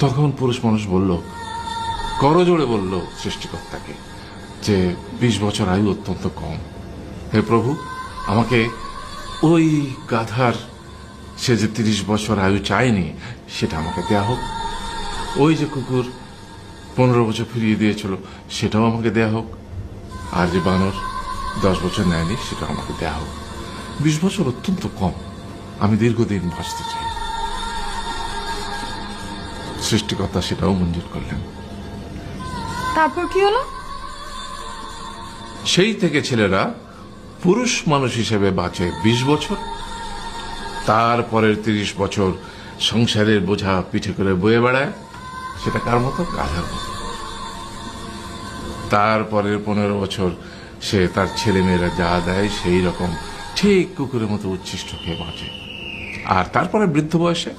তখন পুরুষ মানুষ বলল, করজোড়ে বলল সৃষ্টিকর্তাকে যে 20 বছর আয়ু অত্যন্ত কম। হে প্রভু, আমাকে ওই গাধার, সে যে 30 বছর আয়ু চায়নি, সেটা আমাকে দেয়া হোক। ওই যে কুকুর 15 বছর ফিরিয়ে দিয়েছিল, সেটাও আমাকে দেয়া হোক। আর যে বানর 10 বছর নেয়নি, সেটাও আমাকে দেয়া হোক। 20 বছর অত্যন্ত কম, আমি দীর্ঘদিন বাঁচতে চাই। সৃষ্টিকর্তা সেটাও মঞ্জুর করলেন। তারপর কি হলো? সেই থেকে ছেলেরা পুরুষ মানুষ হিসেবে বাঁচে 20 বছর, তারপরের 30 বছর সংসারের বোঝা পিঠে করে বয়ে বেড়ায়, সেটা কার মতো? গাধার মতো। তারপরের 15 বছর সে তার ছেলে মেয়েরা যা দেয় সেই রকম ঠিক কুকুরের মতো উচ্ছিষ্ট খেয়ে বাঁচে। আর তারপরে বৃদ্ধ বয়সে